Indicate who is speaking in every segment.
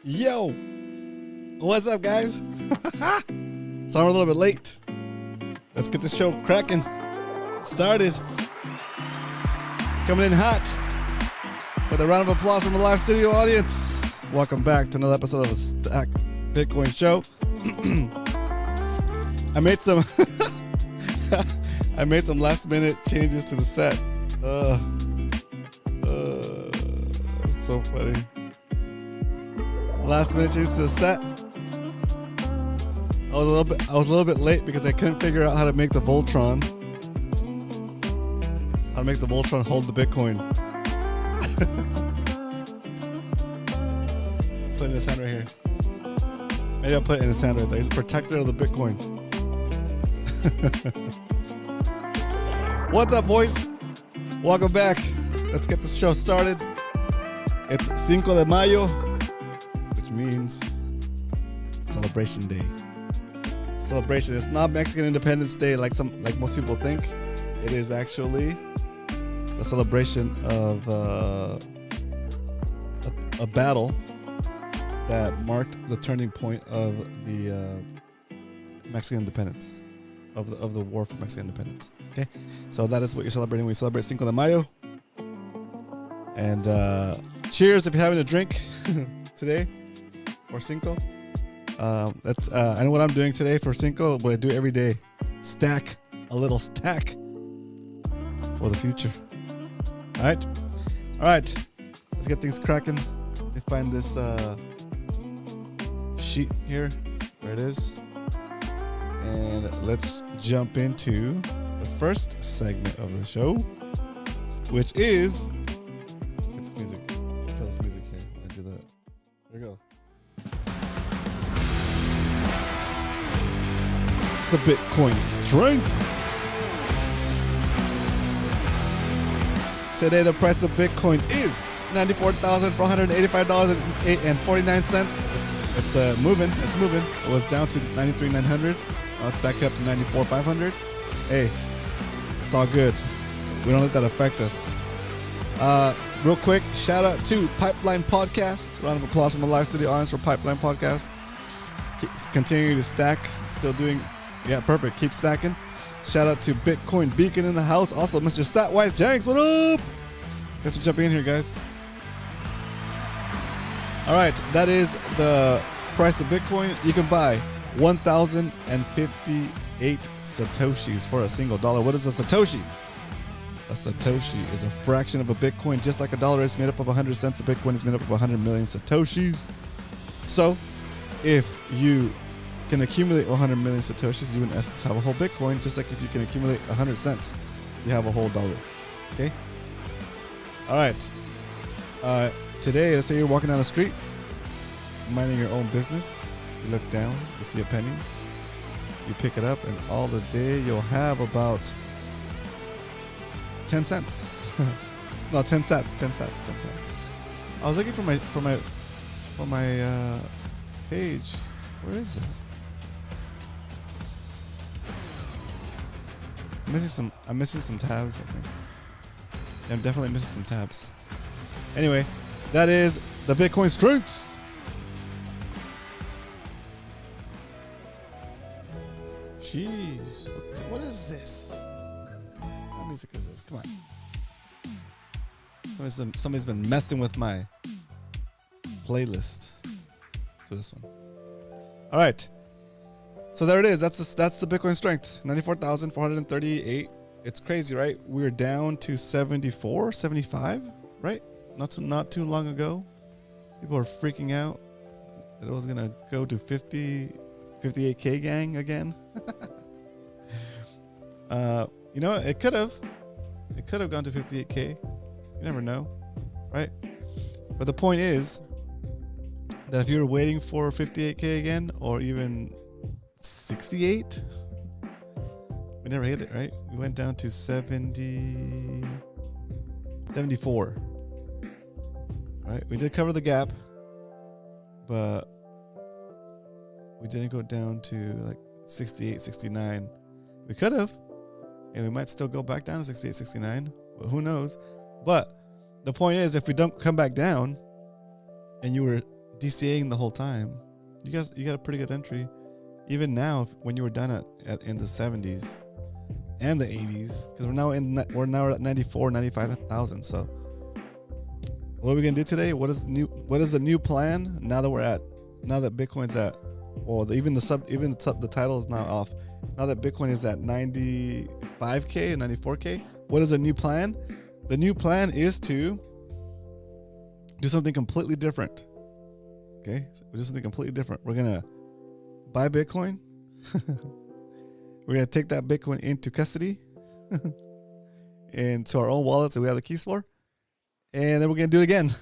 Speaker 1: Yo, what's up, guys? Sorry I'm a little bit late. Let's get this show cracking. Started. Coming in hot with a round of applause from the live studio audience. Welcome back to another episode of the Stack Bitcoin Show. I made some last minute changes to the set. It's so funny. Last minute changes to the set. I was a little bit late because I couldn't figure out how to make the Voltron. How to make the Voltron hold the Bitcoin. Put it in his hand right here. Maybe I'll put it in his hand right there. He's a protector of the Bitcoin. What's up, boys? Welcome back. Let's get this show started. It's Cinco de Mayo, which means Celebration Day. Celebration. It's not Mexican Independence Day like most people think. It is actually a celebration of a battle that marked the turning point of the Mexican independence, of the war for Mexican independence. Okay, so that is what you're celebrating when you celebrate Cinco de Mayo. And cheers if you're having a drink today for Cinco. That's I know what I'm doing today for Cinco, what I do every day. Stack a little stack for the future. All right. Let's get things cracking. Let me find this sheet here. There it is. And let's jump into the first segment of the show, which is get this music. Kill this music here. I do that. There we go. The Bitcoin strength. Today, the price of Bitcoin is $94,485.49. It's moving. It's moving. It was down to $93,900. Now it's back up to $94,500. Hey, it's all good. We don't let that affect us. Real quick, shout out to Pipeline Podcast. Round of applause from the live studio audience for Pipeline Podcast. Continue to stack. Still doing, yeah, perfect. Keep stacking. Shout out to Bitcoin Beacon in the house. Also, Mr. Satwise Janks, what up? Guess we're jumping in here, guys. All right, that is the price of Bitcoin. You can buy 1,058 Satoshis for a single dollar. What is a Satoshi? A Satoshi is a fraction of a Bitcoin, just like a dollar is made up of 100 cents. A Bitcoin is made up of 100 million Satoshis. So, if you can accumulate 100 million Satoshis, you in essence have a whole Bitcoin, just like if you can accumulate 100 cents, you have a whole dollar. Okay? All right. Today, let's say you're walking down the street, minding your own business. You look down, you see a penny, you pick it up, and all the day you'll have about 10 cents. No, 10 cents. I was looking for my page. Where is it? I'm missing some tabs, I think. Yeah, I'm definitely missing some tabs. Anyway, that is the Bitcoin strength. Jeez. What is this? What music is this? Come on. Somebody's been messing with my playlist for this one. All right. So there it is. That's the Bitcoin strength. 94,438. It's crazy, right? We're down to 74, 75, right? Not too long ago. People are freaking out that it was going to go to 58K gang again. You know, it could have gone to 58K. You never know, right? But the point is that if you were waiting for 58K again, or even 68, we never hit it, right? We went down to 74. All right, we did cover the gap, but we didn't go down to like 68, 69. We could have, and we might still go back down to 68, 69. Well, who knows? But the point is, if we don't come back down, and you were DCAing the whole time. You got a pretty good entry. Even now, when you were done in the 70s and the 80s, because we're now at 94, 95,000. So, what are we gonna do today? What is the new plan now that Bitcoin's at, well, even the title is now off. Now that Bitcoin is at 95K and 94K, what is the new plan? The new plan is to do something completely different. Okay, so we'll do something completely different. We're gonna buy Bitcoin. We're gonna take that Bitcoin into custody, into our own wallets that we have the keys for, and then we're gonna do it again.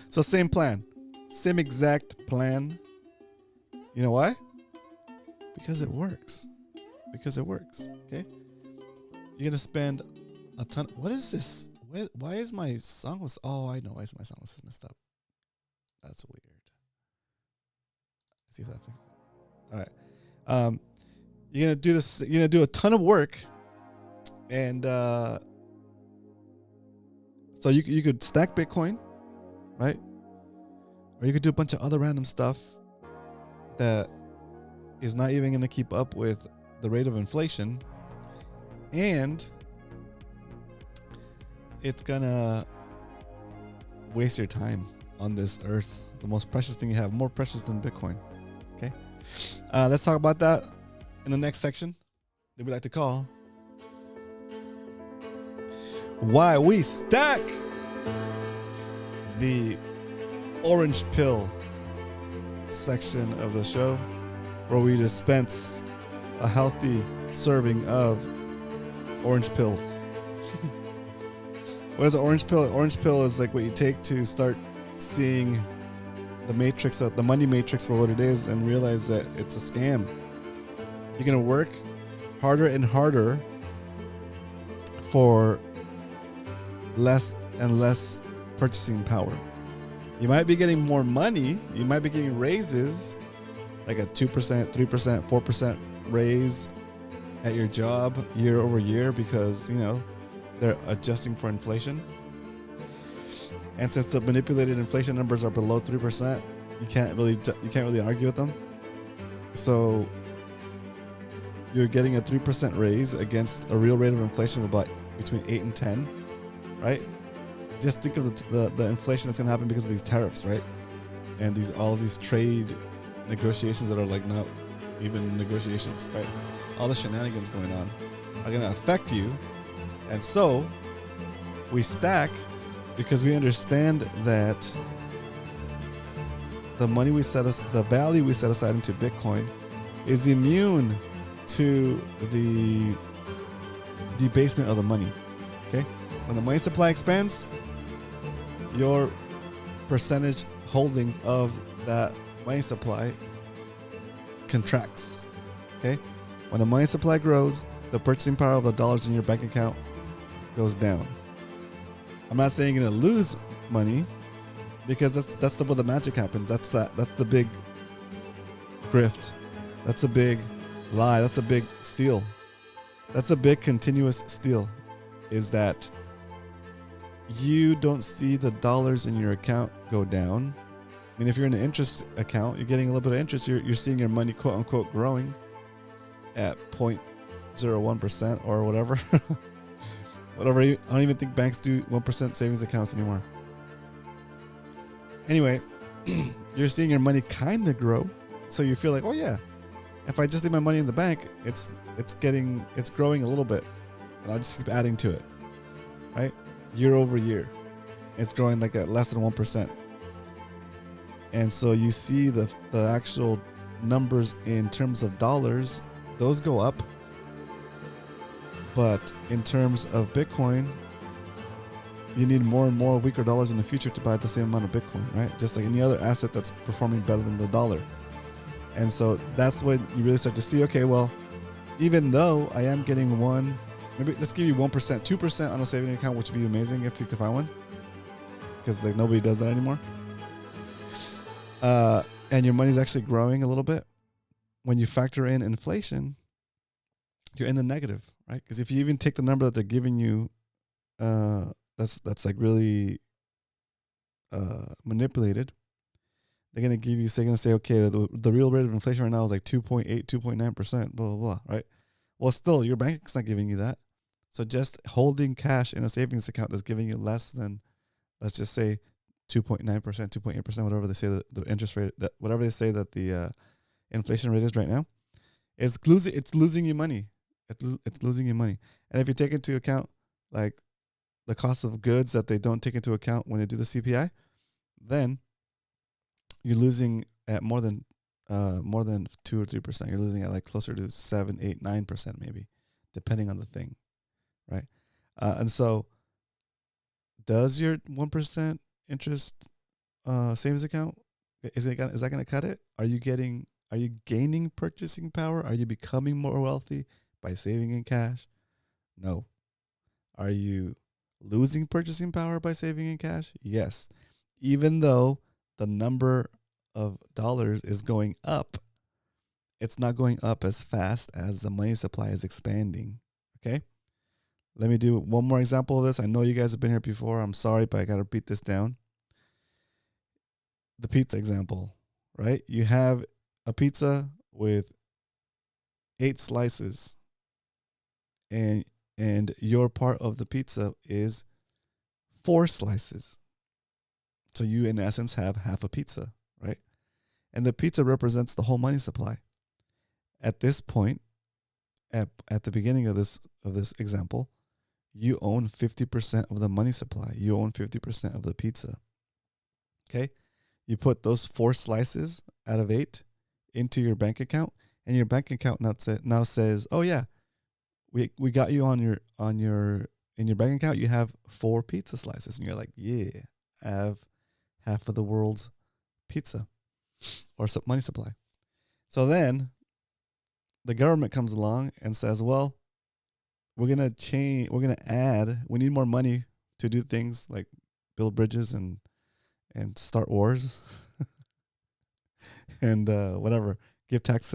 Speaker 1: So same plan, same exact plan. You know why? Because it works. Okay, you're gonna spend a ton. What is this? Why is my song list? Oh, I know why my song list is messed up. That's weird. Let's see if that fixes it. All right. You're gonna do this. You're gonna do a ton of work, and so you could stack Bitcoin, right? Or you could do a bunch of other random stuff that is not even gonna keep up with the rate of inflation, and it's gonna waste your time on this earth, the most precious thing you have, more precious than Bitcoin. Okay, let's talk about that in the next section that we like to call Why We Stack, the orange pill section of the show, where we dispense a healthy serving of orange pills. What is an orange pill? Orange pill is like what you take to start seeing the matrix, the money matrix, for what it is, and realize that it's a scam. You're gonna work harder and harder for less and less purchasing power. You might be getting more money. You might be getting raises, like a 2%, 3%, 4% raise at your job year over year, because they're adjusting for inflation. And since the manipulated inflation numbers are below 3%, you can't really argue with them. So you're getting a 3% raise against a real rate of inflation of about between 8 and 10, right? Just think of the inflation that's gonna happen because of these tariffs, right? And all of these trade negotiations that are like not even negotiations, right? All the shenanigans going on are gonna affect you. And so we stack because we understand that the value we set aside into Bitcoin is immune to the debasement of the money. Okay? When the money supply expands, your percentage holdings of that money supply contracts. Okay? When the money supply grows, the purchasing power of the dollars in your bank account goes down. I'm not saying you're gonna lose money, because that's where the magic happens. That's the big grift. That's a big lie. That's a big steal. That's a big continuous steal, is that you don't see the dollars in your account go down. I mean, if you're in an interest account, you're getting a little bit of interest. You're seeing your money, quote unquote, growing at 0.01% or whatever. Whatever. I don't even think banks do 1% savings accounts anymore. Anyway, you're seeing your money kind of grow, so you feel like, oh yeah, if I just leave my money in the bank, it's growing a little bit, and I'll just keep adding to it, right? Year over year, it's growing like at less than 1%, and so you see the actual numbers in terms of dollars, those go up. But in terms of Bitcoin, you need more and more weaker dollars in the future to buy the same amount of Bitcoin, right? Just like any other asset that's performing better than the dollar. And so that's when you really start to see, okay, well, even though I am getting maybe let's give you 1%, 2% on a saving account, which would be amazing if you could find one, because like nobody does that anymore. And your money's actually growing a little bit. When you factor in inflation, you're in the negative, right? Because if you even take the number that they're giving you, that's like really manipulated. They're going to give you, they're going to say, okay, the real rate of inflation right now is like 2.8, 2.9%, blah, blah, blah, right? Well, still, your bank's not giving you that. So just holding cash in a savings account that's giving you less than, let's just say, 2.9%, 2.8%, whatever they say the interest rate, that whatever they say that the inflation rate is right now, it's losing you money. It's losing you money. And if you take into account like the cost of goods that they don't take into account when they do the CPI, then you're losing at more than 2 or 3%. You're losing at like closer to 7, 8, 9% maybe, depending on the thing, right? And so, does your 1% interest savings account is that going to cut it? Are you gaining purchasing power? Are you becoming more wealthy by saving in cash? No. Are you losing purchasing power by saving in cash? Yes. Even though the number of dollars is going up, it's not going up as fast as the money supply is expanding. Okay? Let me do one more example of this. I know you guys have been here before. I'm sorry, but I got to beat this down. The pizza example, right? You have a pizza with 8 slices, and your part of the pizza is 4 slices. So you, in essence, have half a pizza, right? And the pizza represents the whole money supply. At this point, at the beginning of this example, you own 50% of the money supply. You own 50% of the pizza. Okay? You put those 4 slices out of 8 into your bank account, and your bank account now says, "Oh yeah, we got you in your bank account. You have 4 pizza slices," and you're like, "Yeah, I have half of the world's pizza or money supply." So then the government comes along and says, "Well, we're gonna add. We need more money to do things like build bridges and start wars and whatever. Give tax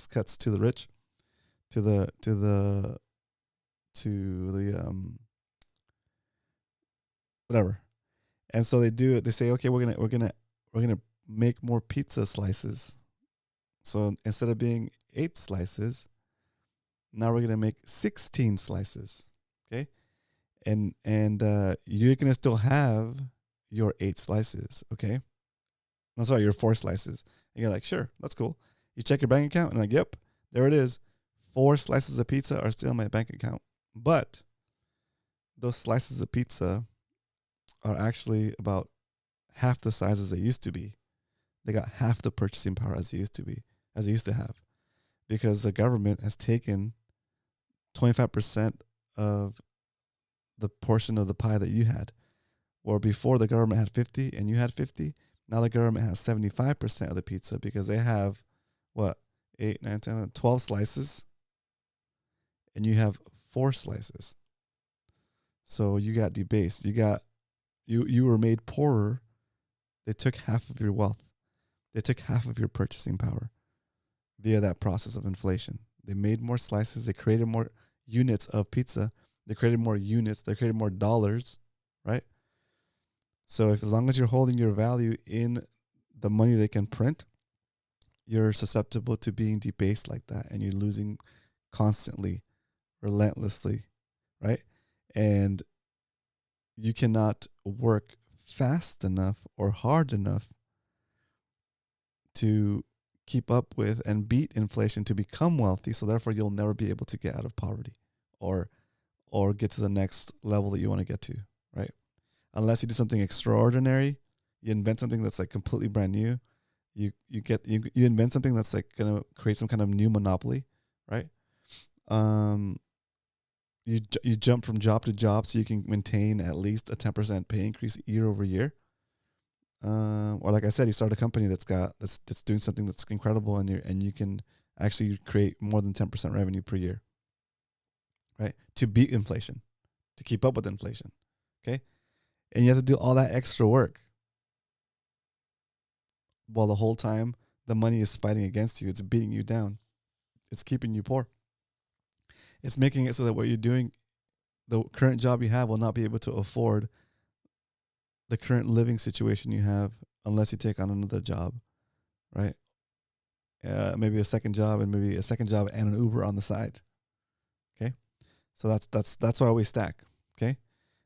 Speaker 1: cuts to the rich, to the whatever." And so they do it. They say, "Okay, we're gonna make more pizza slices. So instead of being 8 slices, now we're gonna make 16 slices." Okay, and you're gonna still have your 8 slices. Okay, no, sorry, your 4 slices. And you're like, "Sure, that's cool." You check your bank account and like, "Yep, there it is. 4 slices of pizza are still in my bank account." But those slices of pizza are actually about half the size as they used to be. They got half the purchasing power as they used to have, because the government has taken 25% of the portion of the pie that you had. Or before, the government had 50 and you had 50. Now the government has 75% of the pizza because they have what? 8, 9, 10, 12 slices, and you have 4 slices. So you got debased. You were made poorer. They took half of your wealth. They took half of your purchasing power via that process of inflation. They made more slices. They created more units of pizza. They created more units. They created more dollars, right? So as long as you're holding your value in the money they can print, you're susceptible to being debased like that, and you're losing constantly, relentlessly, right? And you cannot work fast enough or hard enough to keep up with and beat inflation to become wealthy. So therefore, you'll never be able to get out of poverty or get to the next level that you want to get to, right? Unless you do something extraordinary, you invent something that's like completely brand new. You invent something that's like gonna create some kind of new monopoly, right? You jump from job to job so you can maintain at least a 10% pay increase year over year. Or like I said, you start a company that's doing something that's incredible, and you can actually create more than 10% revenue per year, right? To beat inflation, to keep up with inflation, okay? And you have to do all that extra work while the whole time the money is fighting against you. It's beating you down. It's keeping you poor. It's making it so that what you're doing, the current job you have, will not be able to afford the current living situation you have unless you take on another job, right? Maybe a second job and maybe a second job and an Uber on the side. Okay, so that's why we stack. Okay,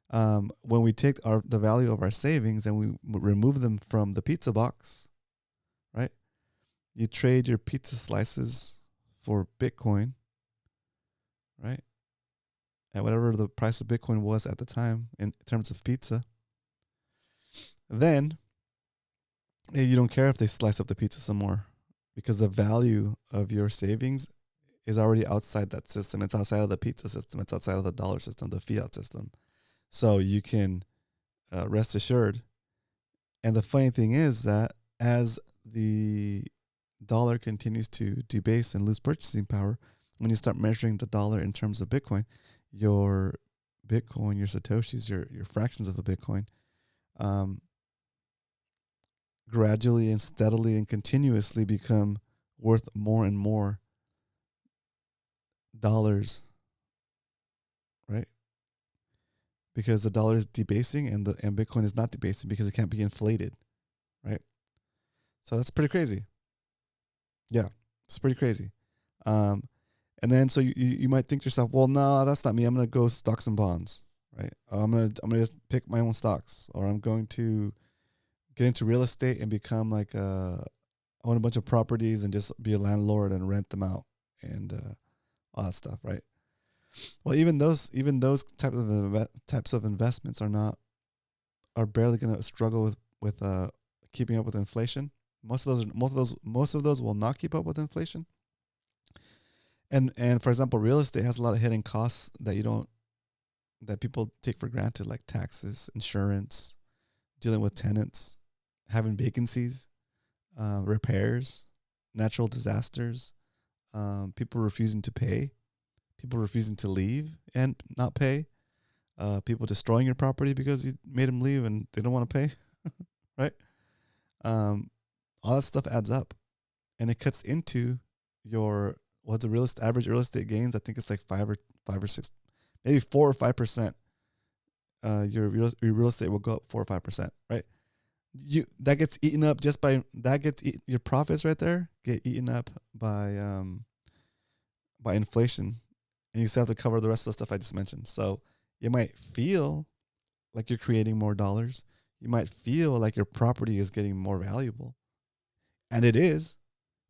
Speaker 1: when we take the value of our savings and we remove them from the pizza box, right? You trade your pizza slices for Bitcoin, right? At whatever the price of Bitcoin was at the time in terms of pizza. Then you don't care if they slice up the pizza some more, because the value of your savings is already outside that system. It's outside of the pizza system. It's outside of the dollar system, the fiat system. So you can rest assured. And the funny thing is that as the dollar continues to debase and lose purchasing power, when you start measuring the dollar in terms of Bitcoin, your Bitcoin, your Satoshis, your fractions of a Bitcoin, gradually and steadily and continuously become worth more and more dollars, right? Because the dollar is debasing and Bitcoin is not debasing because it can't be inflated, right? So that's pretty crazy. Yeah, it's pretty crazy. And then so you might think to yourself, well, no, that's not me. I'm gonna go stocks and bonds, right? I'm gonna just pick my own stocks, or I'm going to get into real estate and become like own a bunch of properties and just be a landlord and rent them out and all that stuff, right? Well, even those types of investments are barely going to struggle with keeping up with inflation. Most of those will not keep up with inflation. And for example, real estate has a lot of hidden costs that people take for granted, like taxes, insurance, dealing with tenants, having vacancies, repairs, natural disasters, people refusing to pay, people refusing to leave and not pay, people destroying your property because you made them leave and they don't want to pay, right? All that stuff adds up, and it cuts into your what's the average real estate gains. I think it's like 5 or 6, maybe 4 or 5%. Your real estate will go up 4 or 5%, right? That gets eaten up your profits right there get eaten up by inflation, and you still have to cover the rest of the stuff I just mentioned. So you might feel like you're creating more dollars. You might feel like your property is getting more valuable, and it is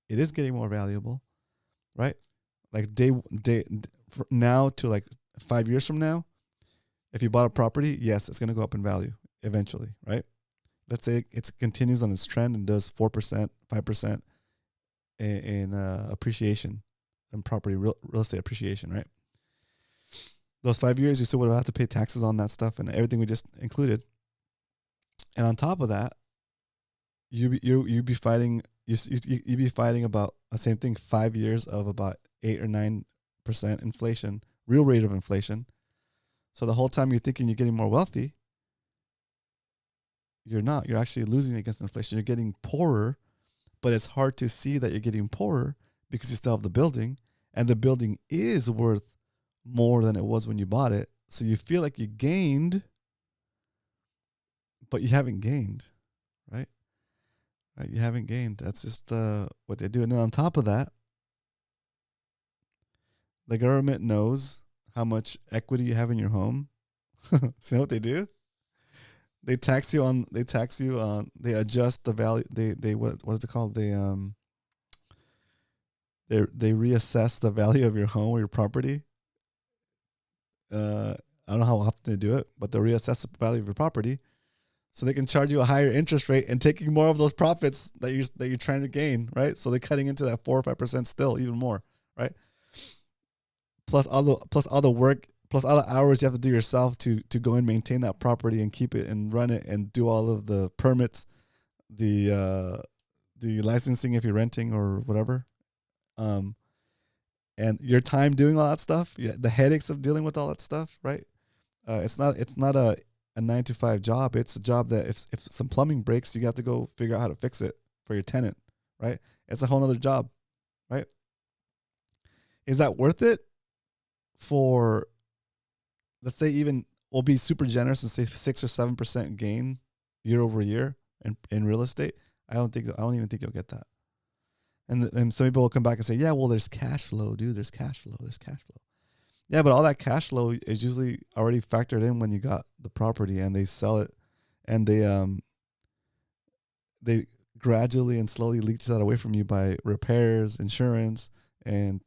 Speaker 1: getting more valuable, right? Like day now to like 5 years from now, if you bought a property, yes, it's going to go up in value eventually, right? Let's say it continues on its trend and does 4%, 5% in appreciation and property real estate appreciation, right? Those 5 years, you still would have to pay taxes on that stuff and everything we just included. And on top of that, you'd be fighting about the same thing. 5 years of about 8 or 9% inflation, real rate of inflation. So the whole time you're thinking you're getting more wealthy, you're not. You're actually losing against inflation. You're getting poorer, but it's hard to see that you're getting poorer because you still have the building, and the building is worth more than it was when you bought it. So you feel like you gained, but you haven't gained, right? Right? You haven't gained. That's just what they do. And then on top of that, the government knows how much equity you have in your home. See what they do? They tax you on. They adjust the value. They what is it called? They reassess the value of your home or your property. I don't know how often they do it, but they reassess the value of your property, so they can charge you a higher interest rate and taking more of those profits that you're trying to gain, right? So they're cutting into that 4 or 5% still, even more, right? Plus all the work, plus all the hours you have to do yourself to go and maintain that property and keep it and run it and do all of the permits, the licensing if you're renting or whatever, and your time doing all that stuff, the headaches of dealing with all that stuff, right? It's not a 9 to 5 job. It's a job that if some plumbing breaks, you have to go figure out how to fix it for your tenant, right? It's a whole other job, right? Is that worth it? For, let's say, even we'll be super generous and say 6 or 7% gain year over year, in real estate, I don't even think you'll get that. And some people will come back and say, yeah, well, there's cash flow, dude. There's cash flow. Yeah, but all that cash flow is usually already factored in when you got the property and they sell it, and they gradually and slowly leech that away from you by repairs, insurance, and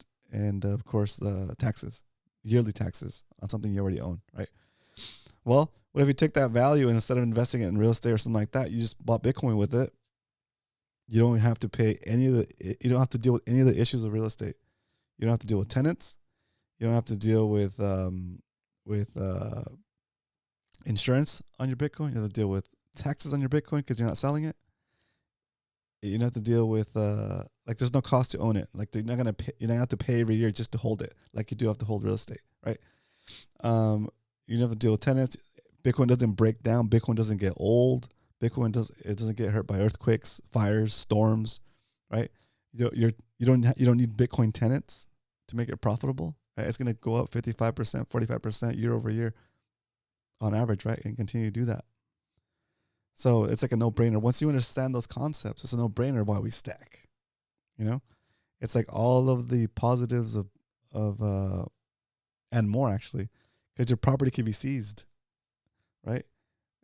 Speaker 1: of course the taxes, yearly taxes on something you already own, right? Well, what if you take that value and instead of investing it in real estate or something like that, you just bought Bitcoin with it? You don't have to you don't have to deal with any of the issues of real estate. You don't have to deal with tenants. You don't have to deal with insurance on your Bitcoin. You don't have to deal with taxes on your Bitcoin because you're not selling it. You don't have to deal with there's no cost to own it. Like you're not gonna have to pay every year just to hold it, like you do have to hold real estate, right? You don't have to deal with tenants. Bitcoin doesn't break down. Bitcoin doesn't get old. Bitcoin doesn't get hurt by earthquakes, fires, storms, right? You don't need Bitcoin tenants to make it profitable. Right? It's gonna go up 55%, 45% year over year on average, right? And continue to do that. So it's like a no-brainer. Once you understand those concepts, it's a no-brainer why we stack. It's like all of the positives of and more actually, because your property can be seized, right?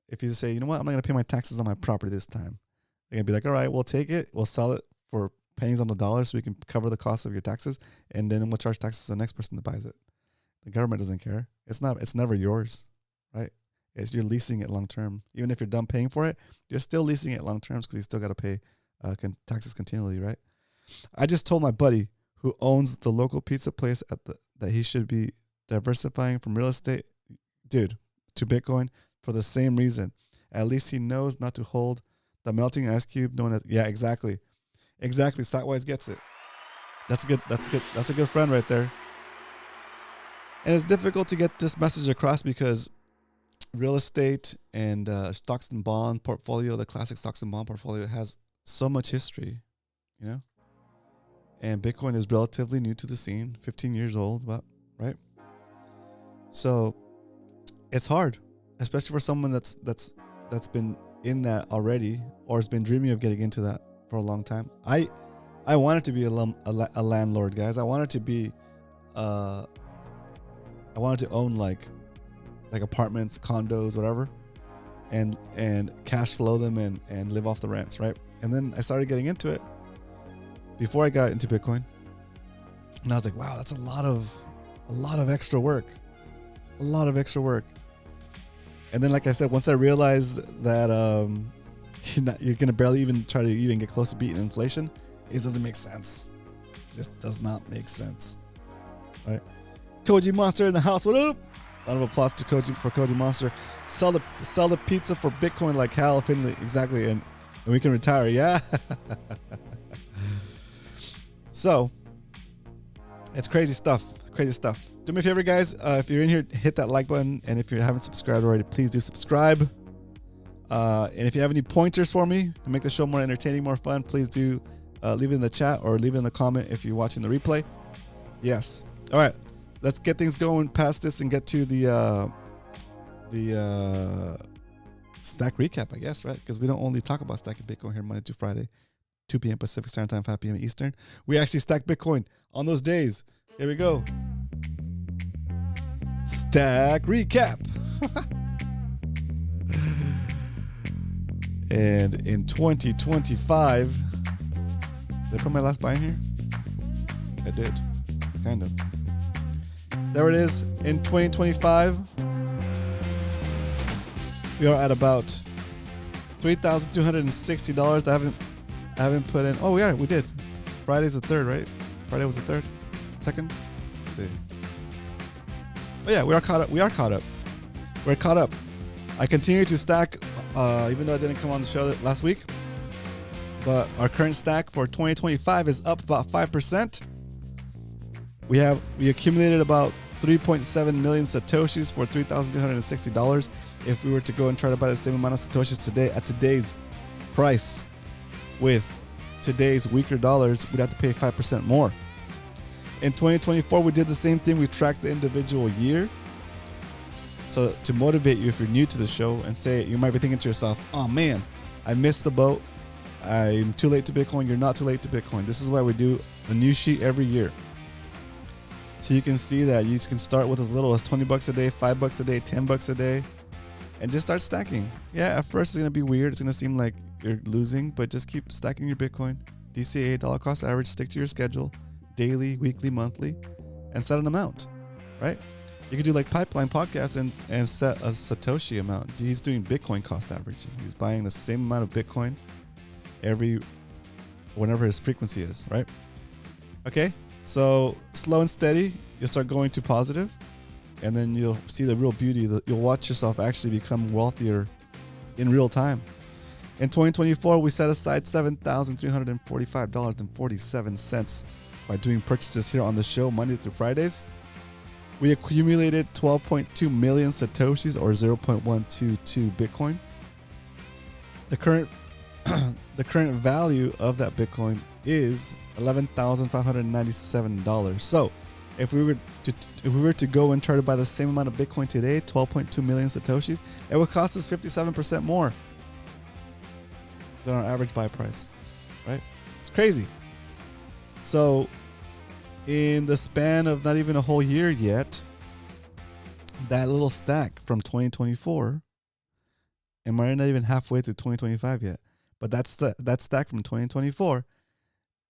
Speaker 1: If you just say, you know what, I'm not going to pay my taxes on my property this time. They're going to be like, all right, we'll take it. We'll sell it for pennies on the dollar so we can cover the cost of your taxes. And then we'll charge taxes to the next person that buys it. The government doesn't care. It's never yours, right? You're leasing it long term. Even if you're done paying for it, you're still leasing it long term because you still got to pay taxes continually, right? I just told my buddy who owns the local pizza place that he should be diversifying from real estate, dude, to Bitcoin for the same reason. At least he knows not to hold the melting ice cube known as, yeah, exactly. Statwise gets it. That's a good friend right there. And it's difficult to get this message across because real estate and stocks and bond portfolio, the classic stocks and bond portfolio, has so much history, and Bitcoin is relatively new to the scene, 15 years old, about, right? So it's hard, especially for someone that's been in that already or has been dreaming of getting into that for a long time. I wanted to be a landlord, guys. I wanted to be I wanted to own like apartments, condos, whatever, and cash flow them and live off the rents, right? And then I started getting into it before I got into Bitcoin, and I was like, wow, that's a lot of extra work, And then, like I said, once I realized that you're gonna barely even try to even get close to beating inflation, it doesn't make sense. This does not make sense, right? Koji Monster in the house. What up? Round of applause to Koji Monster. Sell the pizza for Bitcoin like Hal Finley. Exactly, and we can retire. Yeah. So it's crazy stuff. Do me a favor, guys. If you're in here, hit that like button, and if you haven't subscribed already, please do subscribe. And if you have any pointers for me to make the show more entertaining, more fun, please do leave it in the chat or leave it in the comment if you're watching the replay. Yes. All right. Let's get things going past this and get to the stack recap, I guess, right? Because we don't only talk about stacking Bitcoin here Monday to Friday, 2 p.m. Pacific Standard Time, 5 p.m. Eastern. We actually stack Bitcoin on those days. Here we go. Stack recap. And in 2025, did I put my last buy in here? I did, kind of. There it is. In 2025, we are at about $3,260. I haven't put in. Oh, we did. Friday's the 3rd, right? Friday was the 3rd, 2nd. Let's see. Oh yeah, we are caught up. We're caught up. I continue to stack, even though I didn't come on the show last week. But our current stack for 2025 is up about 5%. We accumulated about 3.7 million Satoshis for $3,260. If we were to go and try to buy the same amount of Satoshis today at today's price with today's weaker dollars, we'd have to pay 5% more. In 2024, we did the same thing. We tracked the individual year. So to motivate you if you're new to the show and say, you might be thinking to yourself, oh man, I missed the boat. I'm too late to Bitcoin. You're not too late to Bitcoin. This is why we do a new sheet every year. So you can see that you can start with as little as 20 bucks a day, 5 bucks a day, 10 bucks a day, and just start stacking. Yeah, at first it's going to be weird. It's going to seem like you're losing, but just keep stacking your Bitcoin. DCA, dollar cost average, stick to your schedule, daily, weekly, monthly, and set an amount, right? You could do like Pipeline Podcast and set a Satoshi amount. He's doing Bitcoin cost averaging. He's buying the same amount of Bitcoin whenever his frequency is, right? Okay, so slow and steady, you'll start going to positive, and then you'll see the real beauty. You'll watch yourself actually become wealthier in real time. In 2024, we set aside $7,345.47 by doing purchases here on the show Monday through Fridays. We accumulated 12.2 million Satoshis, or 0.122 Bitcoin. The current value of that Bitcoin is $11,597. So if we were to go and try to buy the same amount of Bitcoin today, 12.2 million Satoshis, it would cost us 57% more than our average buy price, right? It's crazy. So in the span of not even a whole year yet, that little stack from 2024, and we're not even halfway through 2025 yet, but that stack from 2024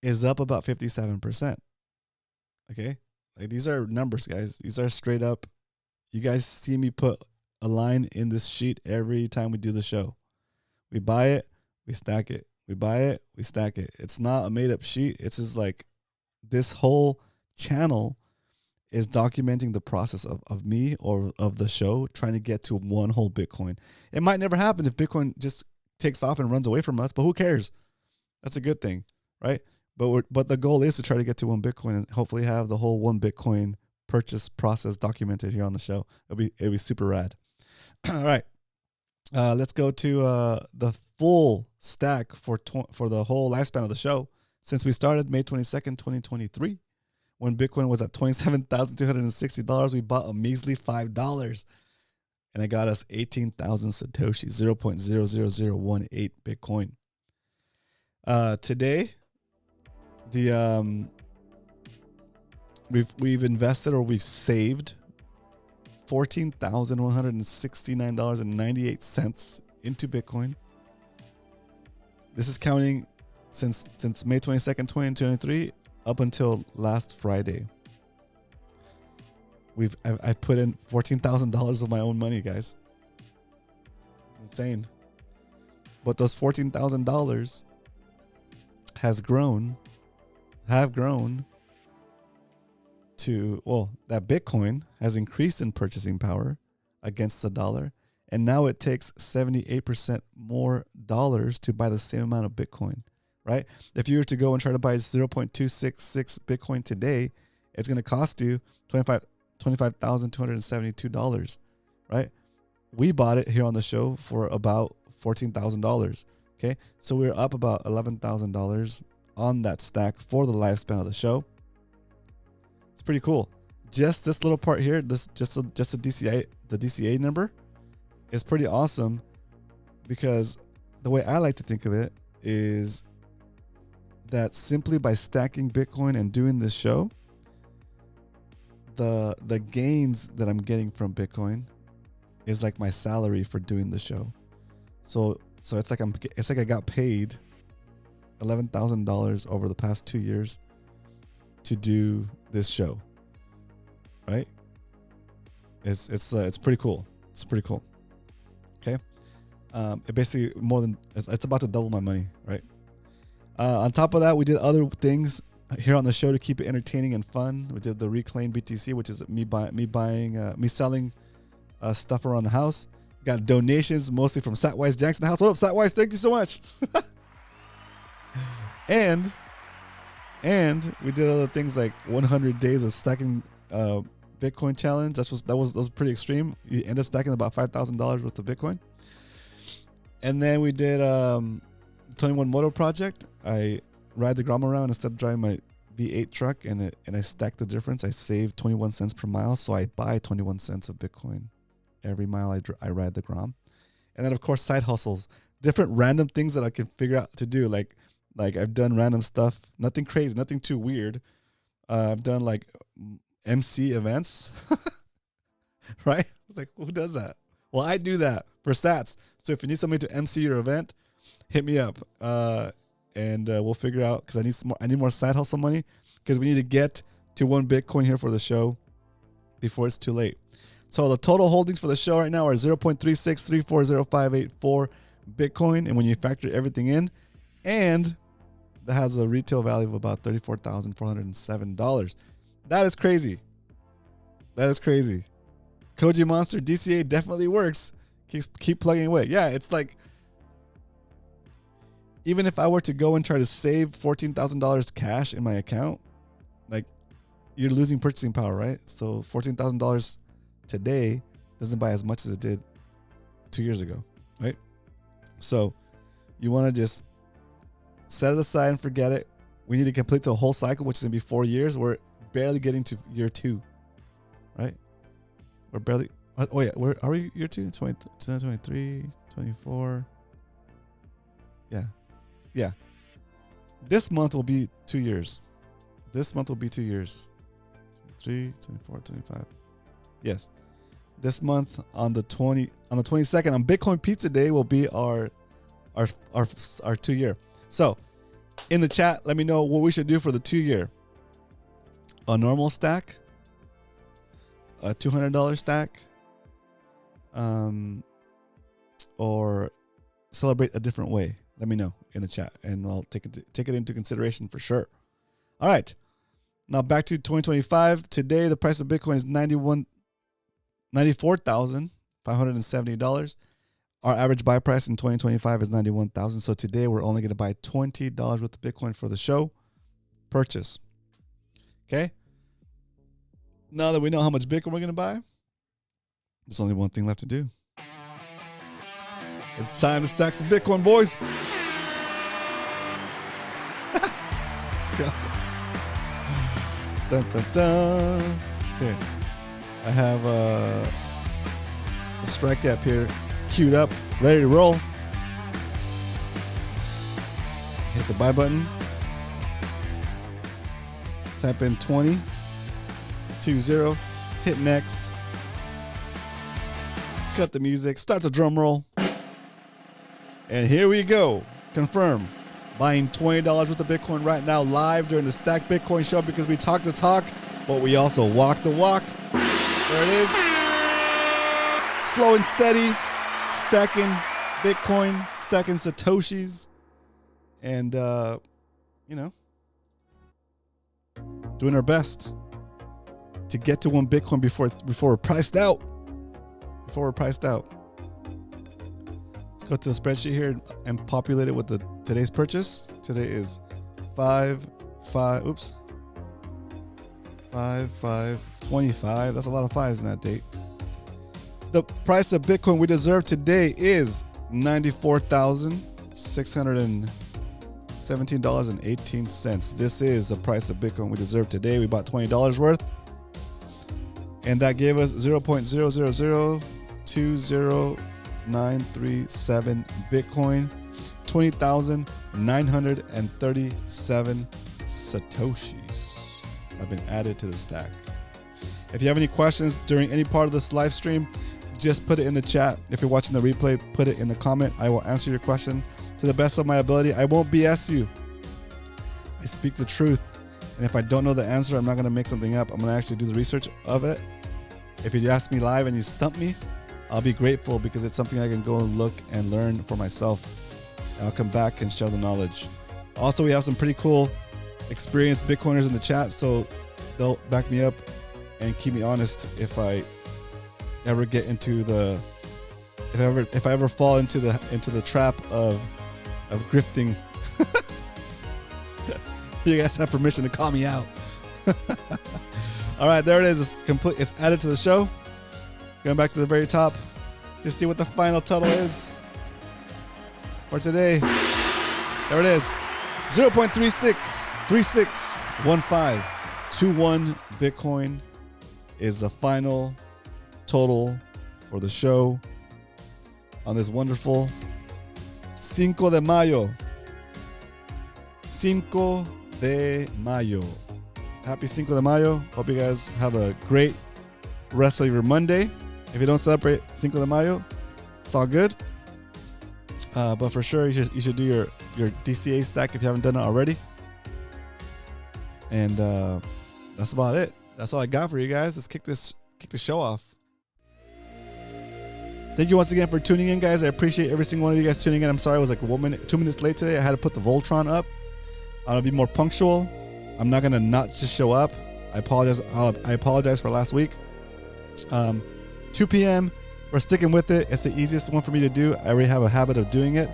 Speaker 1: is up about 57%. Okay? Like, these are numbers, guys. These are straight up. You guys see me put a line in this sheet every time we do the show. We buy it, we stack it. We buy it, we stack it. It's not a made up sheet. It's just like this whole channel is documenting the process of me or of the show trying to get to one whole Bitcoin. It might never happen if Bitcoin just takes off and runs away from us, but who cares? That's a good thing, right? But the goal is to try to get to one Bitcoin and hopefully have the whole one Bitcoin purchase process documented here on the show. It'll be super rad. All right. Let's go to the full stack for the whole lifespan of the show. Since we started May 22nd, 2023, when Bitcoin was at $27,260, we bought a measly $5. And it got us 18,000 Satoshis, 0.00018 Bitcoin. Today, we've invested, or we've saved $14,169.98 into Bitcoin. This is counting since May 22nd, 2023 up until last Friday. I put in $14,000 of my own money, guys. Insane. But those $14,000 have grown to, well, that Bitcoin has increased in purchasing power against the dollar, and now it takes 78% more dollars to buy the same amount of Bitcoin, right? If you were to go and try to buy 0.266 Bitcoin today, it's going to cost you $25,272, right? We bought it here on the show for about $14,000, okay? So we're up about $11,000 on that stack for the lifespan of the show. It's pretty cool. Just this little part here, just the DCA number is pretty awesome, because the way I like to think of it is that simply by stacking Bitcoin and doing this show, the gains that I'm getting from Bitcoin is like my salary for doing the show. So it's like I got paid $11,000 over the past 2 years to do this show, right? It's pretty cool. It's pretty cool. Okay, it basically it's about to double my money, right? On top of that, we did other things here on the show to keep it entertaining and fun. We did the Reclaim BTC, which is me selling stuff around the house. Got donations mostly from Satwise Jackson House. What up, Satwise? Thank you so much. And we did other things like 100 days of stacking Bitcoin challenge. That was pretty extreme. You end up stacking about $5,000 worth of Bitcoin. And then we did 21 Moto project. I ride the Grom around instead of driving my V8 truck, and I stack the difference. I save 21 cents per mile, so I buy 21 cents of Bitcoin every mile I ride the Grom. And then, of course, side hustles. different random things that I can figure out to do. Like I've done random stuff, nothing crazy, nothing too weird. I've done like MC events, right? It's like, who does that? Well, I do that for sats. So if you need somebody to MC your event, hit me up, and we'll figure out, because I need more side hustle money, because we need to get to 1 Bitcoin here for the show before it's too late. So the total holdings for the show right now are 0.36340584 Bitcoin, and when you factor everything in, and that has a retail value of about $34,407. That is crazy. That is crazy. Koji Monster DCA definitely works. Keep plugging away. Yeah, it's like, even if I were to go and try to save $14,000 cash in my account, like, you're losing purchasing power, right? So $14,000 today doesn't buy as much as it did 2 years ago, right? So you want to just set it aside and forget it. We need to complete the whole cycle, which is going to be 4 years. We're barely getting to year 2, right? We're barely. Oh, yeah. Where are we? Year 2? 2023, 24. Yeah. Yeah. This month will be 2 years. This month will be 2 years. 23, 24, 25. Yes. This month on the 22nd on Bitcoin Pizza Day will be our 2 year. So in the chat, let me know what we should do for the 2 year. A normal stack, a $200 stack, or celebrate a different way. Let me know in the chat, and I'll take it into consideration for sure. All right. Now back to 2025. Today, the price of Bitcoin is $94,570. Our average buy price in 2025 is $91,000. So today, we're only going to buy $20 worth of Bitcoin for the show purchase. Okay. Now that we know how much Bitcoin we're going to buy, there's only one thing left to do. It's time to stack some Bitcoin, boys. Let's go. Dun, dun, dun. Okay. I have a strike app here queued up, ready to roll. Hit the buy button. Type in 20, 20, hit next. Cut the music, start the drum roll. And here we go. Confirm. Buying $20 worth of Bitcoin right now live during the Stack Bitcoin show, because we talk the talk, but we also walk the walk. There it is. Slow and steady. Stacking Bitcoin, stacking Satoshis. And, doing our best to get to 1 Bitcoin before we're priced out. Before we're priced out. Let's go to the spreadsheet here and populate it with today's purchase. Today is 5/5/25. That's a lot of fives in that date. The price of Bitcoin we deserve today is $94,617.18. This is the price of Bitcoin we deserve today. We bought $20 worth, and that gave us 0.000200937 Bitcoin, 20,937 Satoshis have been added to the stack. If you have any questions during any part of this live stream, just put it in the chat. If you're watching the replay, put it in the comment. I will answer your question to the best of my ability. I won't BS you. I speak the truth. And if I don't know the answer, I'm not going to make something up. I'm going to actually do the research of it. If you ask me live and you stump me, I'll be grateful, because it's something I can go and look and learn for myself. And I'll come back and share the knowledge. Also, we have some pretty cool experienced Bitcoiners in the chat, so they'll back me up and keep me honest if I ever get into if I ever fall into the trap of grifting. You guys have permission to call me out. All right, there it is. It's complete. It's added to the show. Going back to the very top to see what the final total is for today. There it is. 0.36361521 Bitcoin is the final total for the show on this wonderful Cinco de Mayo. Cinco de Mayo. Happy Cinco de Mayo. Hope you guys have a great rest of your Monday. If you don't celebrate Cinco de Mayo, it's all good. But for sure, you should do your DCA stack if you haven't done it already. And that's about it. That's all I got for you guys. Let's kick the show off. Thank you once again for tuning in, guys. I appreciate every single one of you guys tuning in. I'm sorry I was like 2 minutes late today. I had to put the Voltron up. I'll be more punctual. I'm not gonna not just show up. I apologize. I apologize for last week. 2 p.m. We're sticking with it. It's the easiest one for me to do. I already have a habit of doing it,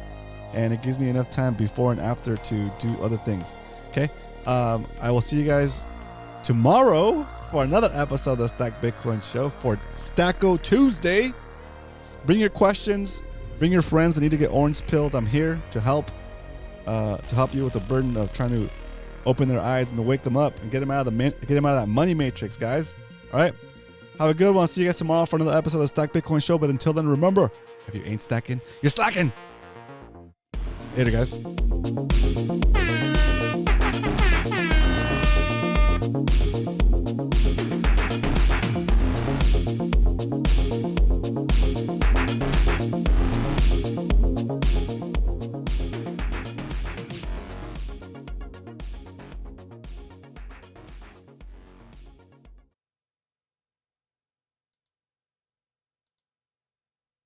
Speaker 1: and it gives me enough time before and after to do other things. Okay. I will see you guys tomorrow for another episode of the Stack Bitcoin Show for Stacko Tuesday. Bring your questions. Bring your friends that need to get orange pilled. I'm here to help you with the burden of trying to open their eyes and to wake them up and get them out of that money matrix, guys. All right. Have a good one. See you guys tomorrow for another episode of the Stack Bitcoin Show. But until then, remember, if you ain't stacking, you're slacking. Later, guys.